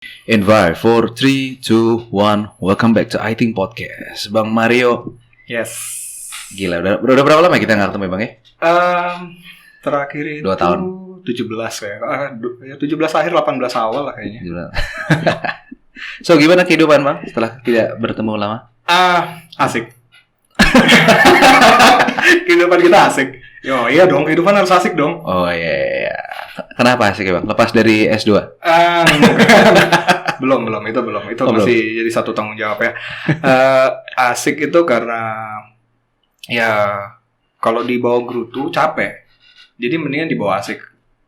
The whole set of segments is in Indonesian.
In 5, 4, 3, 2, 1. Welcome back to I Think Podcast. Bang Mario. Yes. Gila, udah berapa lama kita nggak ketemu ya Bang ya? Terakhir itu 2 tahun 17 kayak 17 akhir 18 awal lah kayaknya. So gimana kehidupan Bang setelah tidak bertemu lama? Asik. Kehidupan kita asik. Iya dong, kehidupan harus asik dong. Oh iya. Kenapa asik ya Bang? Lepas dari S2? Belum. Itu masih jadi satu tanggung jawab ya. Asik itu karena ya kalau dibawa gerutu capek. Jadi mendingan dibawa asik.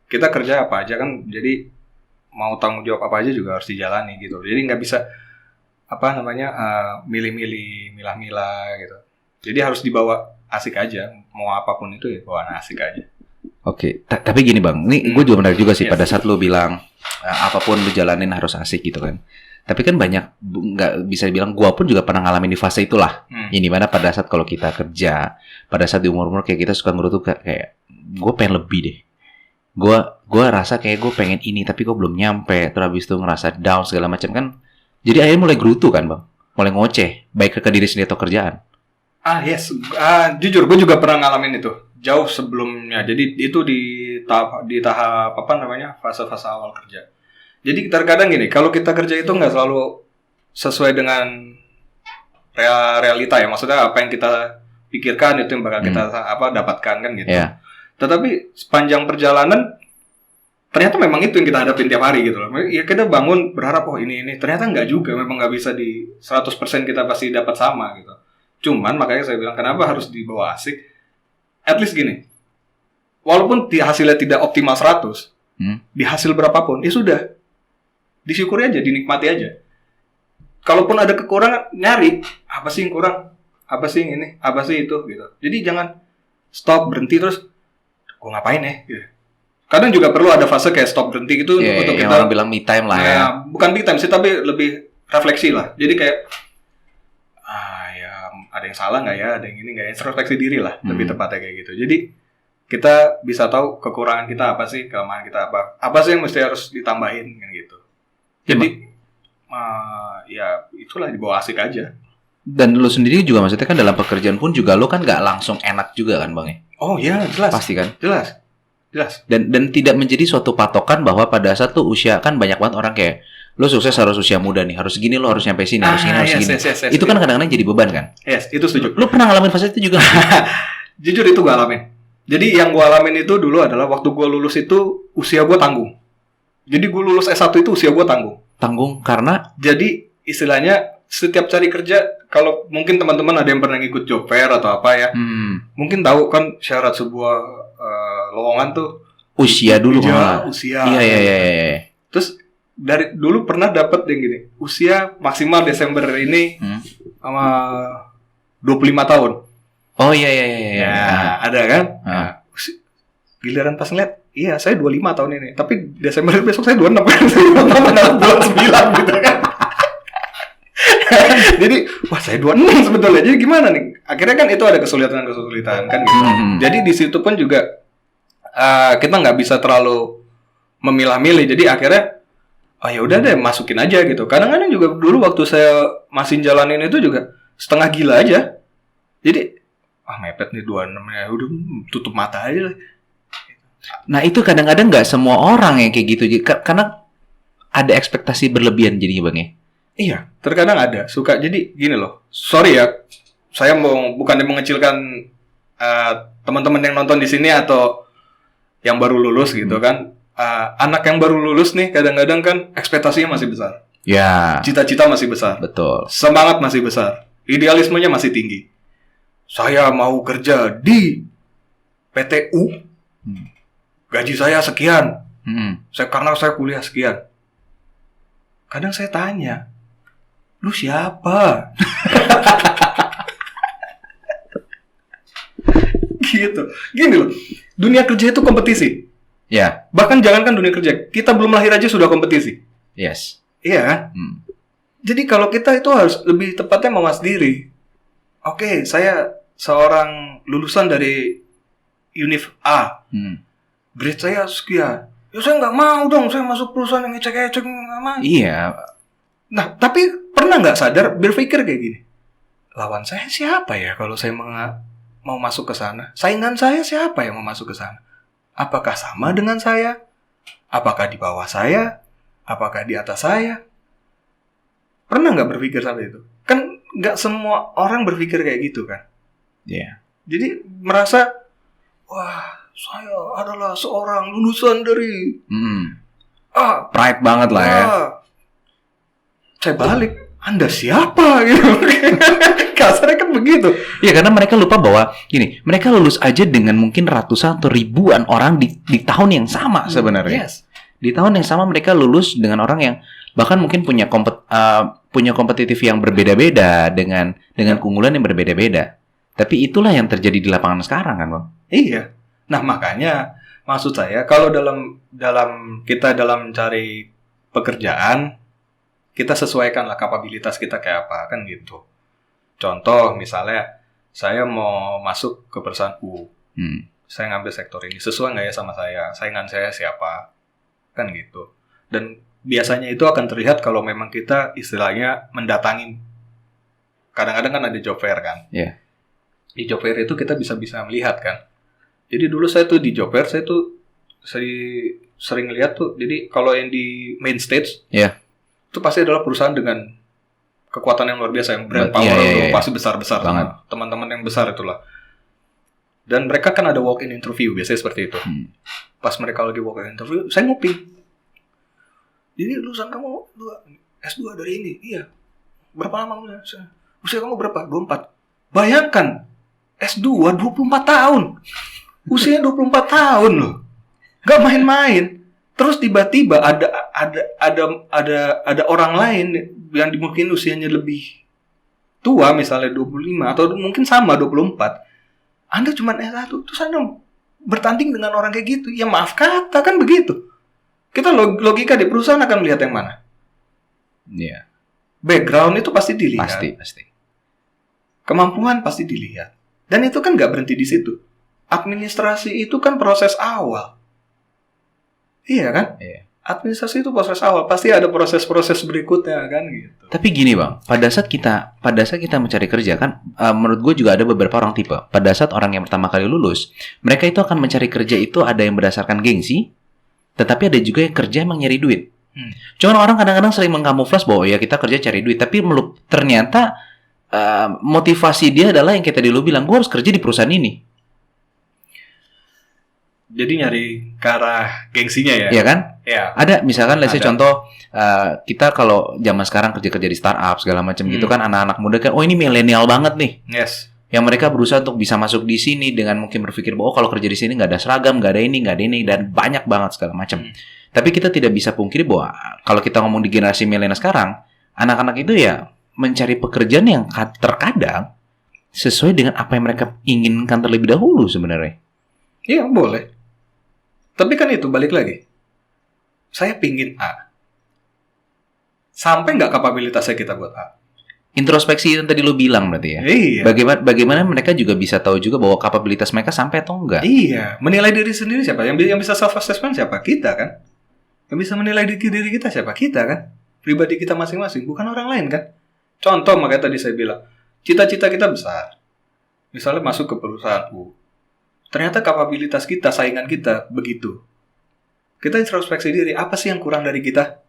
Kita kerja apa aja kan, jadi mau tanggung jawab apa aja juga harus dijalani gitu. Jadi nggak bisa milih-milih, milah-milah gitu. Jadi harus dibawa asik aja. Mau apapun itu ya bawa asik aja. Oke, tapi gini Bang, ini gue juga menarik juga sih pada Yes. saat lu bilang apapun lu jalanin harus asik gitu kan. Tapi kan banyak, nggak bisa dibilang, gue pun juga pernah ngalamin di fase itulah. Ini mana pada saat kalau kita kerja, pada saat di umur-umur kayak kita suka ngerutu kayak gue pengen lebih deh. Gue rasa kayak gue pengen ini tapi gue belum nyampe. Terus habis itu ngerasa down segala macam kan. Jadi akhirnya mulai gerutu kan Bang, mulai ngoceh, baik ke diri sendiri atau kerjaan. Yes. Jujur, gue juga pernah ngalamin itu jauh sebelumnya. Jadi itu di tahap fase-fase awal kerja. Jadi terkadang gini, kalau kita kerja itu nggak selalu sesuai dengan realita ya. Maksudnya apa yang kita pikirkan itu yang bakal kita dapatkan kan gitu. Yeah. Tetapi sepanjang perjalanan ternyata memang itu yang kita hadapin tiap hari gitu loh. Ya kita bangun berharap ini. Ternyata nggak juga, memang nggak bisa di 100% kita pasti dapat sama gitu. Cuman makanya saya bilang kenapa harus dibawa asik. At least gini, walaupun hasilnya tidak optimal 100, di hasil berapapun, ya sudah. Disyukuri aja, dinikmati aja. Kalaupun ada kekurangan, nyari. Apa sih yang kurang? Apa sih yang ini? Apa sih itu? Gitu. Jadi jangan stop, berhenti terus, gue ngapain ya? Gitu. Kadang juga perlu ada fase kayak stop, berhenti gitu untuk yang kita. orang bilang me time lah ya. Bukan me time sih, tapi lebih refleksi lah. Jadi kayak, ada yang salah nggak ya, ada yang ini nggak ya, introspeksi diri lah, lebih tepatnya kayak gitu. Jadi kita bisa tahu kekurangan kita apa sih, kelemahan kita apa sih yang mesti harus ditambahin kan gitu. Jadi ya itulah, dibawa asik aja. Dan lu sendiri juga maksudnya kan dalam pekerjaan pun juga lu kan nggak langsung enak juga kan Bang ya? Oh iya, jelas. Pasti kan? Jelas. Dan tidak menjadi suatu patokan bahwa pada saat lu usia kan banyak banget orang kayak lu sukses harus usia muda nih, harus gini, lu harus nyampe sini, harus gini, harus gini. Yes, itu kan kadang-kadang jadi beban kan? Yes, itu setuju. Lu pernah ngalamin fase itu juga? Jujur itu gue alamin. Jadi yang gue alamin itu dulu adalah waktu gue lulus itu usia gue tanggung. Jadi gue lulus S1 itu usia gue tanggung. Tanggung karena? Jadi istilahnya setiap cari kerja, kalau mungkin teman-teman ada yang pernah ngikut job fair atau apa ya, mungkin tahu kan syarat sebuah lowongan tuh usia dulu malah. Usia. Iya. Terus dari dulu pernah dapat yang gini, usia maksimal Desember ini sama 25 tahun. Oh iya. Ya, ada kan? Nah, giliran pas ngeliat, iya saya 25 tahun ini, tapi Desember besok saya 26 kan. Saya 29 gitu kan. Jadi, wah saya 26 sebetulnya. Jadi gimana nih? Akhirnya kan itu ada kesulitan kan gitu. Jadi di situ pun juga kita nggak bisa terlalu memilah-milih. Jadi akhirnya ya udah deh, masukin aja gitu. Kadang-kadang juga dulu waktu saya masih jalanin itu juga setengah gila aja. Jadi mepet nih 26 ya, udah tutup mata aja lah. Nah itu kadang-kadang nggak semua orang yang kayak gitu, karena ada ekspektasi berlebihan jadinya Bang ya. Iya, terkadang ada. Suka jadi gini loh. Sorry ya, saya bukan mengecilkan teman-teman yang nonton di sini atau yang baru lulus gitu kan. Anak yang baru lulus nih kadang-kadang kan ekspektasinya masih besar. Ya. Cita-cita masih besar. Betul. Semangat masih besar. Idealismenya masih tinggi. Saya mau kerja di PTU. Gaji saya sekian. Karena saya kuliah sekian. Kadang saya tanya, lu siapa? Gitu. Gini loh. Dunia kerja itu kompetisi. Ya. Bahkan jangankan dunia kerja, kita belum lahir aja sudah kompetisi. Yes. Iya kan? Jadi kalau kita itu harus lebih tepatnya mawas diri. Oke, saya seorang lulusan dari Univ A. Grade saya sekian. Ya saya nggak mau dong, saya masuk perusahaan yang ecek-ecek, nggak mau. Iya. Nah, tapi pernah nggak sadar berpikir kayak gini? Lawan saya siapa ya kalau saya mau masuk ke sana? Saingan saya siapa yang mau masuk ke sana? Apakah sama dengan saya? Apakah di bawah saya? Apakah di atas saya? Pernah nggak berpikir sampai itu? Kan nggak semua orang berpikir kayak gitu kan? Iya. Jadi merasa, wah, saya adalah seorang lulusan dari Pride banget lah ya. Saya balik, Anda siapa? Gitu. Kasarnya kan begitu. Ya karena mereka lupa bahwa gini, mereka lulus aja dengan mungkin ratusan atau ribuan orang di tahun yang sama sebenarnya. Yes. Di tahun yang sama mereka lulus dengan orang yang bahkan mungkin punya kompetitif yang berbeda-beda dengan keunggulan yang berbeda-beda. Tapi itulah yang terjadi di lapangan sekarang kan, Bang? Iya. Nah, makanya maksud saya kalau dalam mencari pekerjaan, kita sesuaikanlah kapabilitas kita kayak apa kan gitu. Contoh misalnya saya mau masuk ke perusahaan U. Saya ngambil sektor ini, sesuai nggak ya sama saya? Saingan saya siapa? Kan gitu. Dan biasanya itu akan terlihat kalau memang kita istilahnya mendatangi. Kadang-kadang kan ada job fair kan. Iya. Di job fair itu kita bisa melihat kan. Jadi dulu saya tuh di job fair, saya sering lihat tuh. Jadi kalau yang di main stage, itu pasti adalah perusahaan dengan kekuatan yang luar biasa, yang brand power itu pasti besar-besar banget. Teman-teman yang besar itulah. Dan mereka kan ada walk-in interview, biasanya seperti itu. Pas mereka lagi walk-in interview, saya nguping. Jadi lulusan kamu S2 dari ini? Iya. Berapa lama kamu? Usia kamu berapa? 24. Bayangkan, S2 24 tahun. Usia 24 tahun loh. Gak main-main. Terus tiba-tiba ada orang lain yang mungkin usianya lebih tua, misalnya 25 atau mungkin sama 24. Anda cuma S1, terus Anda bertanding dengan orang kayak gitu. Ya maaf kata kan begitu. Kita logika di perusahaan akan melihat yang mana? Iya. Background itu pasti dilihat. Pasti. Kemampuan pasti dilihat. Dan itu kan nggak berhenti di situ. Administrasi itu kan proses awal. Iya kan? Iya. Administrasi itu proses awal. Pasti ada proses-proses berikutnya kan gitu. Tapi gini Bang, pada saat kita mencari kerja kan, menurut gue juga ada beberapa orang tipe. Pada saat orang yang pertama kali lulus, mereka itu akan mencari kerja itu ada yang berdasarkan gengsi, tetapi ada juga yang kerja emang nyari duit. Cuman orang kadang-kadang sering mengkamuflas bahwa ya kita kerja cari duit, tapi ternyata motivasi dia adalah yang kita dulu bilang, gue harus kerja di perusahaan ini. Jadi nyari ke arah gengsinya ya? Iya kan? Iya. Ada misalkan, let's say contoh, kita kalau zaman sekarang kerja-kerja di startup segala macam gitu kan, anak-anak muda kan, oh ini milenial banget nih. Yes. Yang mereka berusaha untuk bisa masuk di sini dengan mungkin berpikir bahwa kalau kerja di sini nggak ada seragam, nggak ada ini, dan banyak banget segala macam. Tapi kita tidak bisa pungkiri bahwa kalau kita ngomong di generasi milenial sekarang, anak-anak itu ya mencari pekerjaan yang terkadang sesuai dengan apa yang mereka inginkan terlebih dahulu sebenarnya. Iya, boleh. Tapi kan itu balik lagi. Saya pingin A. Sampai nggak kapabilitasnya kita buat A? Introspeksi yang tadi lo bilang berarti ya. Iya. Bagaimana mereka juga bisa tahu juga bahwa kapabilitas mereka sampai atau enggak. Iya. Menilai diri sendiri siapa? Yang bisa self assessment siapa? Kita kan. Yang bisa menilai diri kita siapa? Kita kan. Pribadi kita masing-masing, bukan orang lain kan. Contoh makanya tadi saya bilang, cita-cita kita besar. Misalnya masuk ke perusahaan U. Ternyata kapabilitas kita, saingan kita begitu. Kita introspeksi diri, apa sih yang kurang dari kita?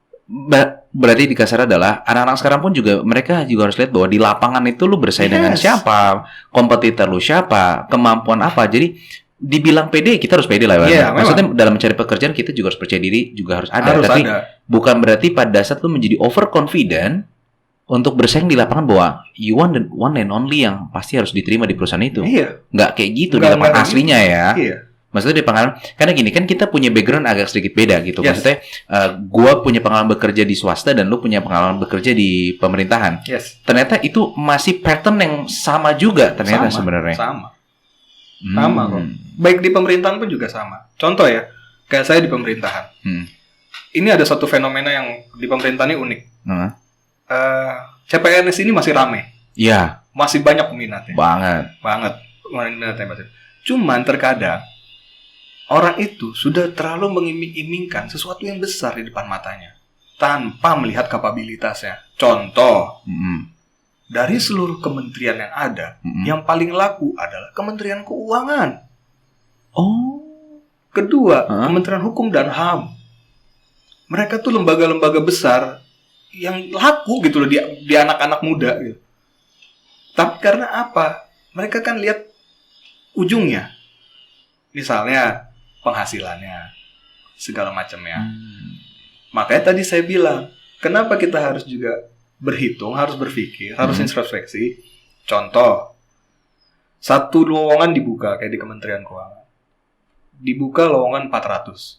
Berarti di kasar adalah anak-anak sekarang pun juga mereka juga harus lihat bahwa di lapangan itu lu bersaing dengan siapa, kompetitor lu siapa, kemampuan apa. Jadi dibilang pede, kita harus pede lah. Yeah, maksudnya dalam mencari pekerjaan kita juga harus percaya diri, juga harus ada. Tapi bukan berarti pada saat lu menjadi overconfident untuk bersaing di lapangan bahwa you one and only yang pasti harus diterima di perusahaan itu. Iya. Nggak kayak gitu di lapangan aslinya ya. Iya. Maksudnya di pengalaman, karena gini kan kita punya background agak sedikit beda gitu. Yes. Maksudnya gua punya pengalaman bekerja di swasta dan lu punya pengalaman bekerja di pemerintahan. Yes. Ternyata itu masih pattern yang sama juga ternyata sebenarnya. Sama kok. Baik di pemerintahan pun juga sama. Contoh ya, kayak saya di pemerintahan. Ini ada satu fenomena yang di pemerintahan ini unik. CPNS ini masih rame. Iya. Masih banyak peminatnya. Banget. Minatnya masih. Cuman terkadang orang itu sudah terlalu mengiming-imingkan sesuatu yang besar di depan matanya tanpa melihat kapabilitasnya. Contoh, dari seluruh kementerian yang ada, yang paling laku adalah Kementerian Keuangan. Oh. Kedua, Kementerian Hukum dan HAM. Mereka tuh lembaga-lembaga besar yang laku gitu loh di anak-anak muda gitu. Tapi karena apa? Mereka kan lihat ujungnya. Misalnya penghasilannya, segala macamnya. Makanya tadi saya bilang, kenapa kita harus juga berhitung, harus berpikir, harus introspeksi. Contoh, satu lowongan dibuka kayak di Kementerian Keuangan. Dibuka lowongan 400.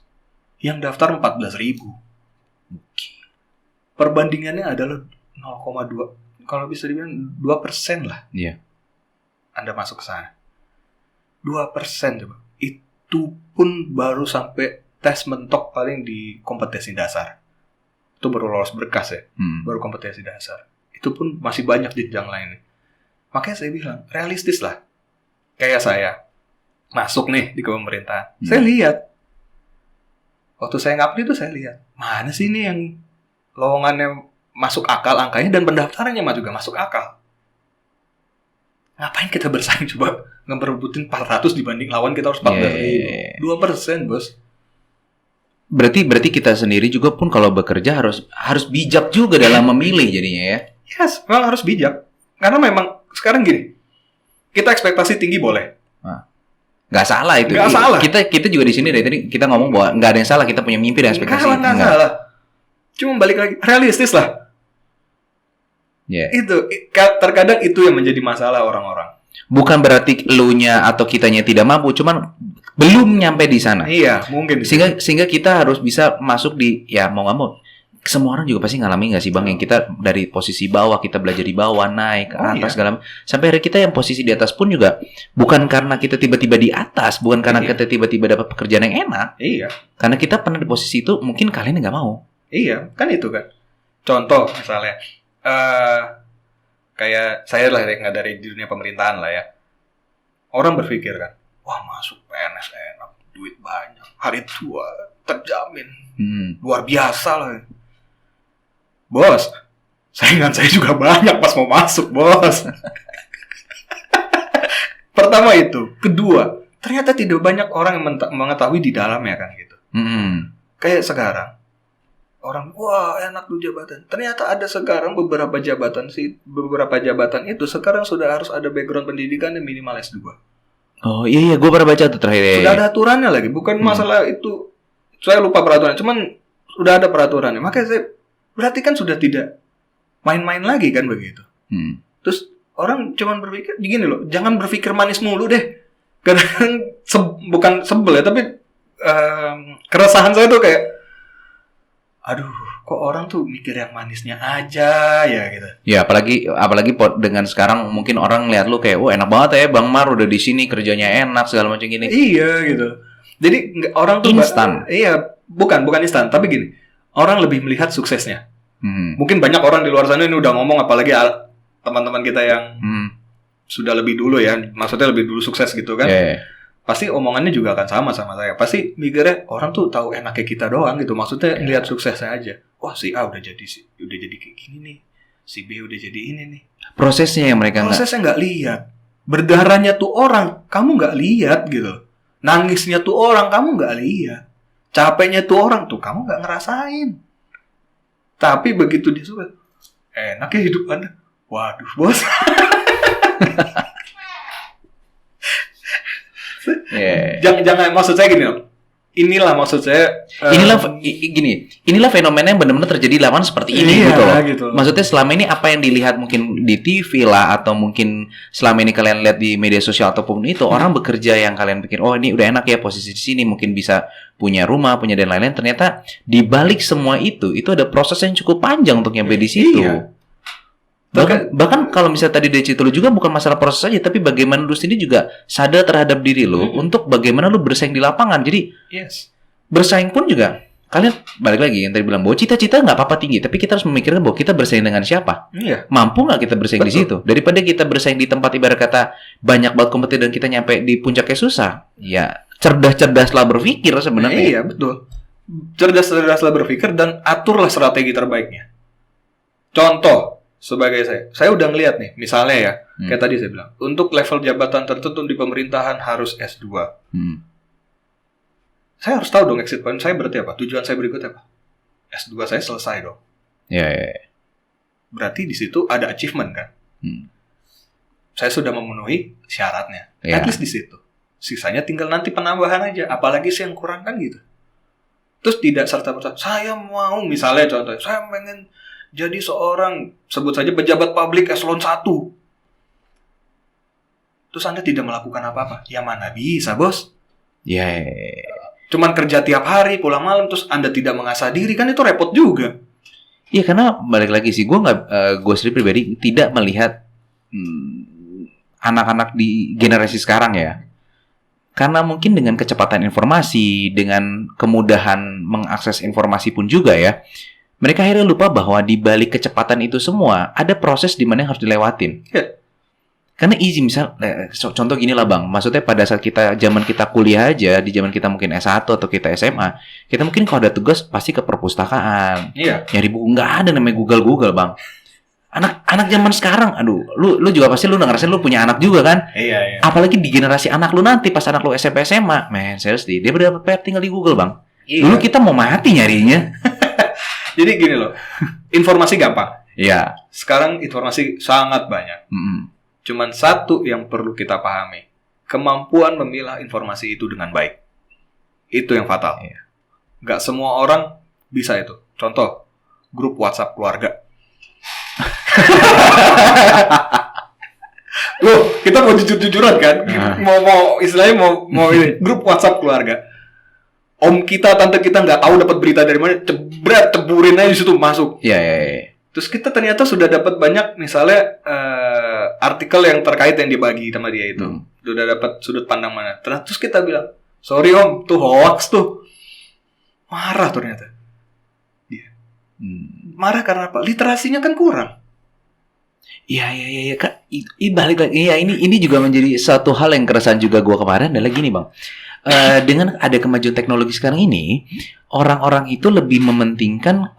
Yang daftar 14.000. Perbandingannya adalah 0,2. Kalau bisa dibilang 2% lah. Iya. Anda masuk ke sana. 2% coba. Itu pun baru sampai tes mentok paling di kompetensi dasar. Itu baru lolos berkas ya. Baru kompetensi dasar. Itu pun masih banyak jenjang lainnya. Makanya saya bilang, realistis lah. Kayak saya. Masuk nih di pemerintahan. Saya lihat. Waktu saya ngabdi itu saya lihat. Mana sih ini yang lowongannya masuk akal angkanya dan pendaftarannya juga masuk akal. Ngapain kita bersaing coba ngeberebutin 400 dibanding lawan kita harus 14.000. 2%, bos. Berarti kita sendiri juga pun kalau bekerja harus bijak juga dalam memilih jadinya ya. Yes, memang harus bijak. Karena memang sekarang gini. Kita ekspektasi tinggi boleh. Nggak salah itu. Nggak salah. Kita juga di sini dari tadi kita ngomong bahwa nggak ada yang salah, kita punya mimpi dan ekspektasi. Nggak salah. Cuma balik lagi, realistis lah. Yeah. Itu terkadang itu yang menjadi masalah orang-orang. Bukan berarti elunya atau kitanya tidak mampu, cuman belum nyampe di sana. Iya, mungkin. Sehingga kita harus bisa masuk di, ya mau nggak mau. Semua orang juga pasti ngalamin nggak sih Bang, yang kita dari posisi bawah, kita belajar di bawah, naik ke atas, segala sampai hari kita yang posisi di atas pun juga bukan karena kita tiba-tiba di atas, bukan karena kita tiba-tiba dapat pekerjaan yang enak. Iya. Karena kita pernah di posisi itu, mungkin kalian nggak mau. Iya, kan itu kan. Contoh misalnya, kayak saya lah nggak dari di dunia pemerintahan lah ya. Orang berpikir kan, wah masuk PNS enak, duit banyak, hari tua terjamin, luar biasa lah. Bos, saingan saya juga banyak pas mau masuk, bos. Pertama itu. Kedua, ternyata tidak banyak orang yang mengetahui di dalamnya kan gitu. Kayak sekarang, orang, wah enak tuh jabatan. Ternyata ada sekarang beberapa jabatan itu sekarang sudah harus ada background pendidikan yang minimal S2. Oh iya, gue pernah baca tuh terakhir. Sudah ada aturannya lagi, bukan masalah itu. Saya lupa peraturannya, cuman sudah ada peraturannya. Makanya saya berarti kan sudah tidak main-main lagi kan begitu. Terus orang cuman berpikir gini loh, jangan berpikir manis mulu deh. Kadang bukan sebel ya, tapi keresahan saya tuh kayak, aduh, kok orang tuh mikir yang manisnya aja ya gitu. Ya apalagi dengan sekarang mungkin orang lihat lu kayak, wah enak banget ya Bang Mar udah di sini kerjanya enak segala macam gini. Iya gitu. Jadi orang tuh instan. Iya, bukan instan, tapi gini. Orang lebih melihat suksesnya. Mungkin banyak orang di luar sana ini udah ngomong, apalagi teman-teman kita yang sudah lebih dulu ya, maksudnya lebih dulu sukses gitu kan. Pasti omongannya juga akan sama saya. Pasti mikirnya orang tuh tahu enaknya kita doang gitu. Maksudnya lihat suksesnya aja. Wah si A udah jadi kayak gini nih. Si B udah jadi ini nih. Prosesnya yang mereka nggak lihat. Berdarahnya tuh orang kamu nggak lihat gitu. Nangisnya tuh orang kamu nggak lihat. Capeknya tuh orang tuh kamu nggak ngerasain. Tapi begitu dia suka, enak ya hidup Anda. Waduh bos. Jangan maksud saya gini loh. Inilah maksud saya. Inilah fenomena yang benar-benar terjadi lawan seperti ini gitu loh. Maksudnya selama ini apa yang dilihat mungkin di TV lah atau mungkin selama ini kalian lihat di media sosial ataupun itu orang bekerja yang kalian pikir oh ini udah enak ya posisi di sini mungkin bisa punya rumah punya dan lain-lain, ternyata di balik semua itu ada proses yang cukup panjang untuk nyampe di situ. Iya. Bahkan kalau misalnya tadi dari situ lu juga bukan masalah proses aja, tapi bagaimana lu sendiri juga sadar terhadap diri lu untuk bagaimana lu bersaing di lapangan. Jadi bersaing pun juga kalian balik lagi yang tadi bilang bahwa cita-cita nggak apa-apa tinggi, tapi kita harus memikirkan bahwa kita bersaing dengan siapa. Mampu nggak kita bersaing di situ? Daripada kita bersaing di tempat ibarat kata banyak banget kompetitor dan kita nyampe di puncaknya susah. Ya cerdas-cerdaslah berpikir sebenarnya. Iya, betul. Cerdas-cerdaslah berpikir dan aturlah strategi terbaiknya. Contoh, sebagai saya udah ngeliat nih, misalnya ya, kayak tadi saya bilang, untuk level jabatan tertentu di pemerintahan harus S2. Saya harus tahu dong exit point saya berarti apa, tujuan saya berikutnya apa. S2 saya selesai dong. Ya. Berarti di situ ada achievement kan. Saya sudah memenuhi syaratnya. Ya. At least di situ. Sisanya tinggal nanti penambahan aja. Apalagi sih yang kurang kan gitu. Terus tidak serta-merta, saya mau misalnya contoh, saya pengen jadi seorang, sebut saja pejabat publik eselon 1. Terus Anda tidak melakukan apa-apa. Ya mana bisa, bos? Ya. Cuman kerja tiap hari, pulang malam, terus Anda tidak mengasah diri, kan itu repot juga. Iya, karena balik lagi sih, gue sendiri pribadi tidak melihat anak-anak di generasi sekarang ya. Karena mungkin dengan kecepatan informasi, dengan kemudahan mengakses informasi pun juga ya, mereka akhirnya lupa bahwa di balik kecepatan itu semua ada proses di mana yang harus dilewatin. Ya. Karena easy, misal contoh gini lah Bang, maksudnya pada saat zaman kita kuliah aja, di zaman kita mungkin S1 atau kita SMA, kita mungkin kalau ada tugas pasti ke perpustakaan. Iya. Nyari buku, nggak ada namanya Google Bang. Anak zaman sekarang, aduh, lu juga pasti lu ngerasain lu punya anak juga kan? Iya. Apalagi di generasi anak lu nanti pas anak lu SMP SMA, man, seriously, dia berdapat PR tinggal di Google Bang. Iya. Dulu kita mau mati nyarinya. Jadi gini loh, informasi gampang. Iya. Sekarang informasi sangat banyak. Cuman satu yang perlu kita pahami, kemampuan memilah informasi itu dengan baik. Itu yang fatal. Iya. Nggak semua orang bisa itu. Contoh, grup WhatsApp keluarga. Loh, kita mau jujur-jujuran kan? Mau istilahnya mau ini, grup WhatsApp keluarga. Om kita, tante kita nggak tahu dapat berita dari mana, ceburin aja di situ masuk. Iya. Terus kita ternyata sudah dapat banyak misalnya artikel yang terkait yang dibagi sama dia itu. Sudah dapat sudut pandang mana. Terus kita bilang, sorry om, tuh hoax tuh. Marah ternyata. Dia. Marah karena apa? Literasinya kan kurang. Iya, Kak. Balik lagi. Iya, ini juga menjadi satu hal yang keresahan juga gue kemarin adalah gini, Bang. Dengan ada kemajuan teknologi sekarang ini, orang-orang itu lebih mementingkan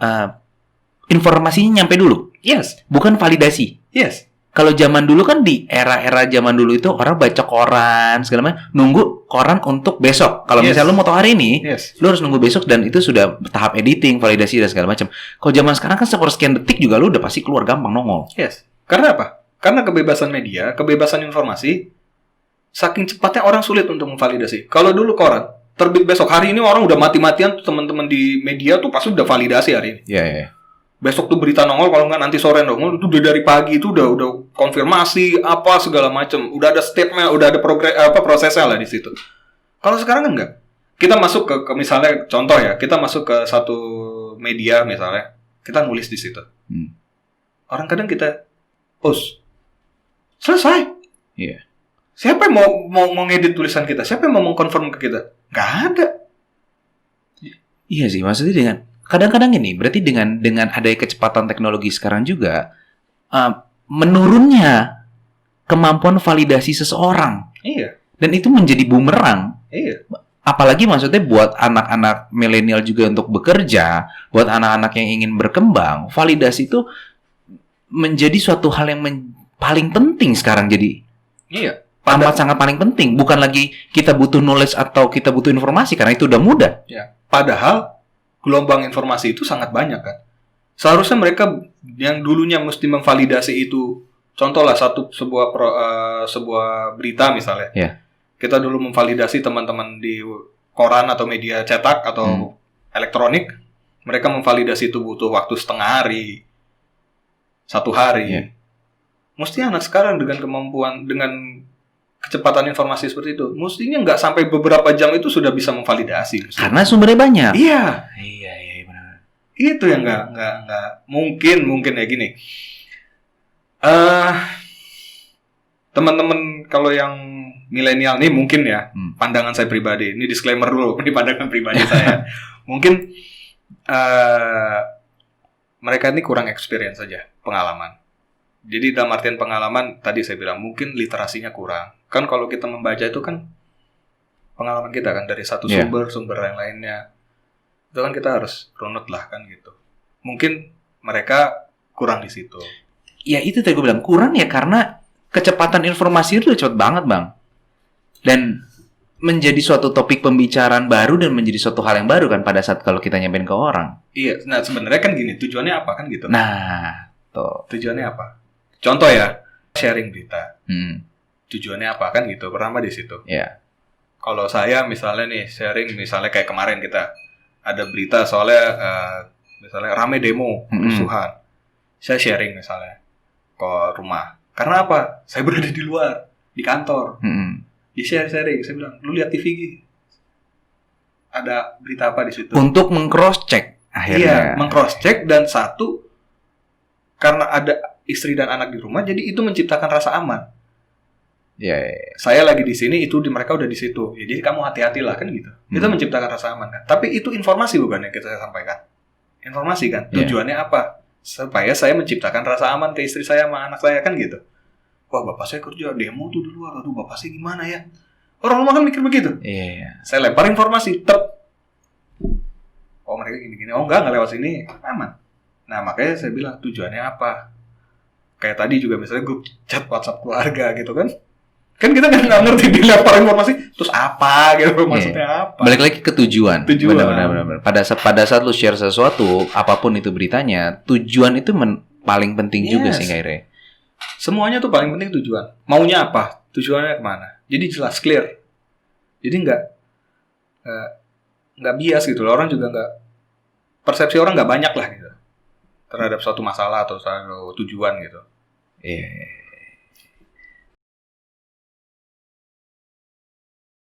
informasinya nyampe dulu. Yes. Bukan validasi. Yes. Kalau zaman dulu kan di era-era zaman dulu itu orang baca koran segala macam, nunggu koran untuk besok. Kalau misalnya lu mau tahu hari ini, lu harus nunggu besok dan itu sudah tahap editing, validasi dan segala macam. Kalau zaman sekarang kan sekian detik juga lu udah pasti keluar gampang nongol. Yes. Karena apa? Karena kebebasan media, kebebasan informasi, saking cepatnya orang sulit untuk memvalidasi. Kalau dulu koran terbit besok, hari ini orang udah mati-matian tuh teman-teman di media tuh pasti udah validasi hari ini. Iya. Besok tuh berita nongol, kalau nggak nanti sore nongol, itu udah dari pagi itu udah konfirmasi apa segala macam, udah ada stepnya, udah ada prosesnya lah di situ. Kalau sekarang kan enggak. Kita masuk ke misalnya contoh ya, kita masuk ke satu media misalnya, kita nulis di situ. Orang kadang kita post, selesai. Iya. Siapa yang mau ngedit tulisan kita? Siapa yang mau mengkonfirm ke kita? Nggak ada. Iya sih, maksudnya dengan kadang-kadang ini berarti dengan adanya kecepatan teknologi sekarang juga menurunnya kemampuan validasi seseorang. Iya. Dan itu menjadi bumerang. Iya. Apalagi maksudnya buat anak-anak milenial juga untuk bekerja, buat anak-anak yang ingin berkembang, validasi itu menjadi suatu hal yang paling penting sekarang jadi. Iya. Amat sangat paling penting. Bukan lagi kita butuh knowledge atau kita butuh informasi karena itu udah mudah. Ya. Padahal gelombang informasi itu sangat banyak kan. Seharusnya mereka yang dulunya mesti memvalidasi itu, contohlah sebuah berita misalnya. Yeah. Kita dulu memvalidasi teman-teman di koran atau media cetak atau elektronik, mereka memvalidasi itu butuh waktu setengah hari, 1 hari. Yeah. Mesti anak sekarang dengan kemampuan, dengan kecepatan informasi seperti itu, mestinya nggak sampai beberapa jam itu sudah bisa memvalidasi. Mestinya. Karena sumbernya banyak. Iya. Iya benar. Itu yang nggak mungkin ya gini. Teman-teman kalau yang milenial nih mungkin ya, pandangan saya pribadi. Ini disclaimer dulu, ini pandangan pribadi saya. Mungkin mereka ini kurang experience saja, pengalaman. Jadi dalam artian pengalaman, tadi saya bilang mungkin literasinya kurang. Kan kalau kita membaca itu kan pengalaman kita kan dari satu Iya. sumber yang lainnya. Itu kan kita harus runut lah kan gitu. Mungkin mereka kurang di situ. Ya itu tadi gue bilang kurang ya karena kecepatan informasi itu udah cepet banget bang. Dan menjadi suatu topik pembicaraan baru dan menjadi suatu hal yang baru kan pada saat kalau kita nyampein ke orang. Iya, nah sebenarnya kan gini, tujuannya apa kan gitu. Nah, tuh. Tujuannya apa? Contoh ya, sharing berita. Hmm, Tujuannya apa kan gitu, pertama di situ. ya. Kalau saya misalnya nih sharing, misalnya kayak kemarin kita ada berita soalnya misalnya rame demo, kerusuhan. Saya sharing misalnya ke rumah. Karena apa? Saya berada di luar, di kantor. Di sharing, saya bilang, lu lihat TV gini. Ada berita apa di situ? Untuk meng-cross check akhirnya. Iya, meng-cross check dan satu karena ada istri dan anak di rumah, jadi itu menciptakan rasa aman. Ya. Saya lagi di sini, itu di mereka udah di situ. Jadi kamu hati-hatilah kan gitu. Itu menciptakan rasa aman kan. Tapi itu informasi bukan yang kita sampaikan. Informasi kan. Tujuannya apa? Supaya saya menciptakan rasa aman ke istri saya sama anak saya kan gitu. Wah, bapak saya kerja demo tuh di luar. Aduh, bapak saya gimana ya? Orang rumah kan mikir begitu. Iya. Saya lempar informasi, oh mereka gini-gini. Oh enggak lewat sini, aman. Nah makanya saya bilang tujuannya apa? Kayak tadi juga misalnya grup chat WhatsApp keluarga gitu kan. Kan kita kan nggak ngerti dilempar informasi, terus apa gitu maksudnya apa? Balik lagi ke tujuan. Tujuan. Benar. Pada saat lu share sesuatu, apapun itu beritanya, tujuan itu paling penting juga sih Kaire. Semuanya tuh paling penting tujuan. Maunya apa? Tujuannya kemana? Jadi jelas, clear. Jadi nggak bias gitu loh. Orang juga nggak, persepsi orang nggak banyak lah gitu terhadap suatu masalah atau suatu tujuan gitu. Iya.